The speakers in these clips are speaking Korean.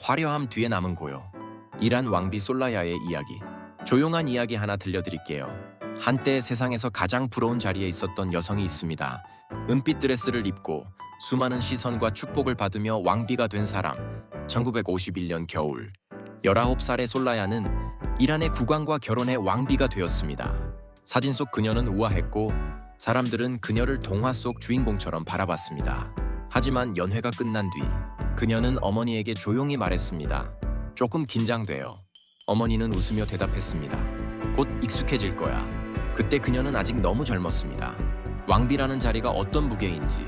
화려함 뒤에 남은 고요. 이란 왕비 솔라야의 이야기. 조용한 이야기 하나 들려드릴게요. 한때 세상에서 가장 부러운 자리에 있었던 여성이 있습니다. 은빛 드레스를 입고 수많은 시선과 축복을 받으며 왕비가 된 사람. 1951년 겨울 19살의 솔라야는 이란의 국왕과 결혼해 왕비가 되었습니다. 사진 속 그녀는 우아했고 사람들은 그녀를 동화 속 주인공처럼 바라봤습니다. 하지만 연회가 끝난 뒤 그녀는 어머니에게 조용히 말했습니다. 조금 긴장돼요. 어머니는 웃으며 대답했습니다. 곧 익숙해질 거야. 그때 그녀는 아직 너무 젊었습니다. 왕비라는 자리가 어떤 무게인지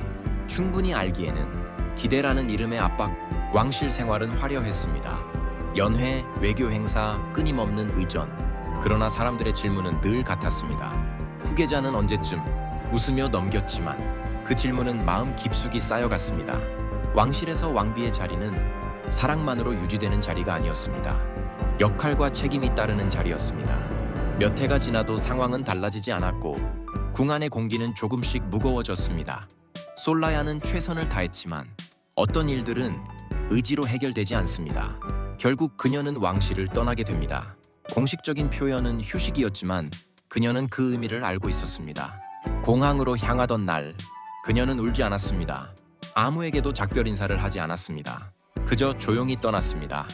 충분히 알기에는 기대라는 이름의 압박, 왕실 생활은 화려했습니다. 연회, 외교 행사, 끊임없는 의전. 그러나 사람들의 질문은 늘 같았습니다. 후계자는 언제쯤? 웃으며 넘겼지만 그 질문은 마음 깊숙이 쌓여갔습니다. 왕실에서 왕비의 자리는 사랑만으로 유지되는 자리가 아니었습니다. 역할과 책임이 따르는 자리였습니다. 몇 해가 지나도 상황은 달라지지 않았고 궁 안의 공기는 조금씩 무거워졌습니다. 솔라야는 최선을 다했지만 어떤 일들은 의지로 해결되지 않습니다. 결국 그녀는 왕실을 떠나게 됩니다. 공식적인 표현은 휴식이었지만 그녀는 그 의미를 알고 있었습니다. 공항으로 향하던 날 그녀는 울지 않았습니다. 아무에게도 작별 인사를 하지 않았습니다. 그저 조용히 떠났습니다.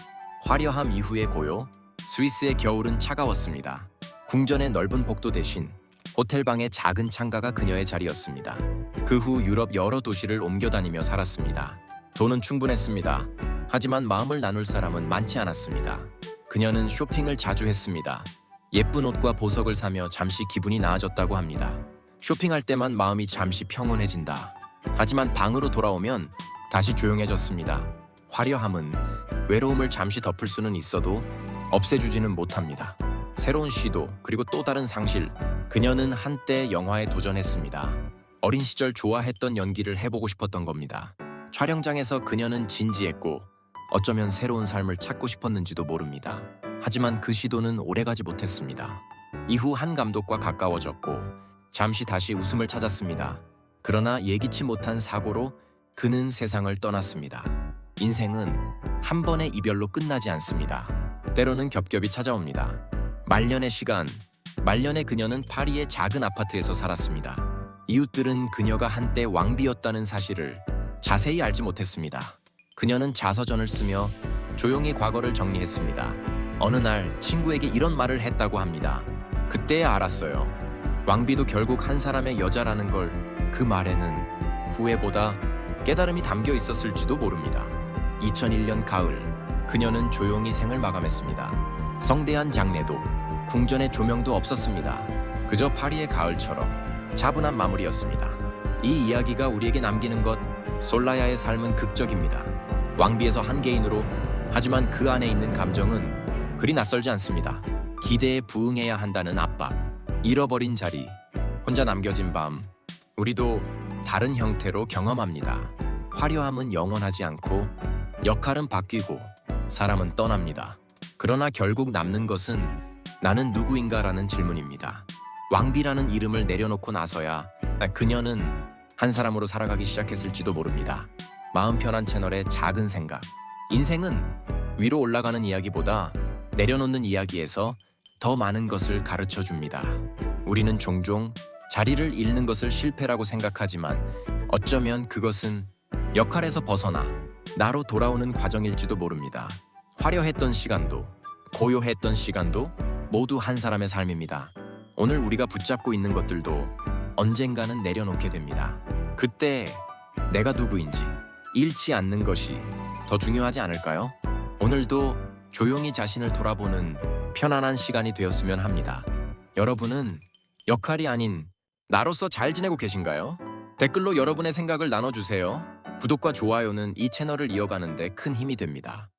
화려함 이후의 고요, 스위스의 겨울은 차가웠습니다. 궁전의 넓은 복도 대신 호텔방의 작은 창가가 그녀의 자리였습니다. 그 후 유럽 여러 도시를 옮겨다니며 살았습니다. 돈은 충분했습니다. 하지만 마음을 나눌 사람은 많지 않았습니다. 그녀는 쇼핑을 자주 했습니다. 예쁜 옷과 보석을 사며 잠시 기분이 나아졌다고 합니다. 쇼핑할 때만 마음이 잠시 평온해진다. 하지만 방으로 돌아오면 다시 조용해졌습니다. 화려함은 외로움을 잠시 덮을 수는 있어도 없애주지는 못합니다. 새로운 시도 그리고 또 다른 상실. 그녀는 한때 영화에 도전했습니다. 어린 시절 좋아했던 연기를 해보고 싶었던 겁니다. 촬영장에서 그녀는 진지했고 어쩌면 새로운 삶을 찾고 싶었는지도 모릅니다. 하지만 그 시도는 오래가지 못했습니다. 이후 한 감독과 가까워졌고 잠시 다시 웃음을 찾았습니다. 그러나 예기치 못한 사고로 그는 세상을 떠났습니다. 인생은 한 번의 이별로 끝나지 않습니다. 때로는 겹겹이 찾아옵니다. 말년의 시간, 말년에 그녀는 파리의 작은 아파트에서 살았습니다. 이웃들은 그녀가 한때 왕비였다는 사실을 자세히 알지 못했습니다. 그녀는 자서전을 쓰며 조용히 과거를 정리했습니다. 어느 날 친구에게 이런 말을 했다고 합니다. 그때야 알았어요. 왕비도 결국 한 사람의 여자라는 걸. 그 말에는 후회보다 깨달음이 담겨 있었을지도 모릅니다. 2001년 가을, 그녀는 조용히 생을 마감했습니다. 성대한 장례도, 궁전의 조명도 없었습니다. 그저 파리의 가을처럼 차분한 마무리였습니다. 이 이야기가 우리에게 남기는 것, 솔라야의 삶은 극적입니다. 왕비에서 한 개인으로, 하지만 그 안에 있는 감정은 그리 낯설지 않습니다. 기대에 부응해야 한다는 압박, 잃어버린 자리, 혼자 남겨진 밤. 우리도 다른 형태로 경험합니다. 화려함은 영원하지 않고 역할은 바뀌고 사람은 떠납니다. 그러나 결국 남는 것은 나는 누구인가라는 질문입니다. 왕비라는 이름을 내려놓고 나서야 그녀는 한 사람으로 살아가기 시작했을지도 모릅니다. 마음 편한 채널의 작은 생각. 인생은 위로 올라가는 이야기보다 내려놓는 이야기에서 더 많은 것을 가르쳐 줍니다. 우리는 종종 자리를 잃는 것을 실패라고 생각하지만 어쩌면 그것은 역할에서 벗어나 나로 돌아오는 과정일지도 모릅니다. 화려했던 시간도 고요했던 시간도 모두 한 사람의 삶입니다. 오늘 우리가 붙잡고 있는 것들도 언젠가는 내려놓게 됩니다. 그때 내가 누구인지 잃지 않는 것이 더 중요하지 않을까요? 오늘도 조용히 자신을 돌아보는 편안한 시간이 되었으면 합니다. 여러분은 역할이 아닌 나로서 잘 지내고 계신가요? 댓글로 여러분의 생각을 나눠주세요. 구독과 좋아요는 이 채널을 이어가는 데 큰 힘이 됩니다.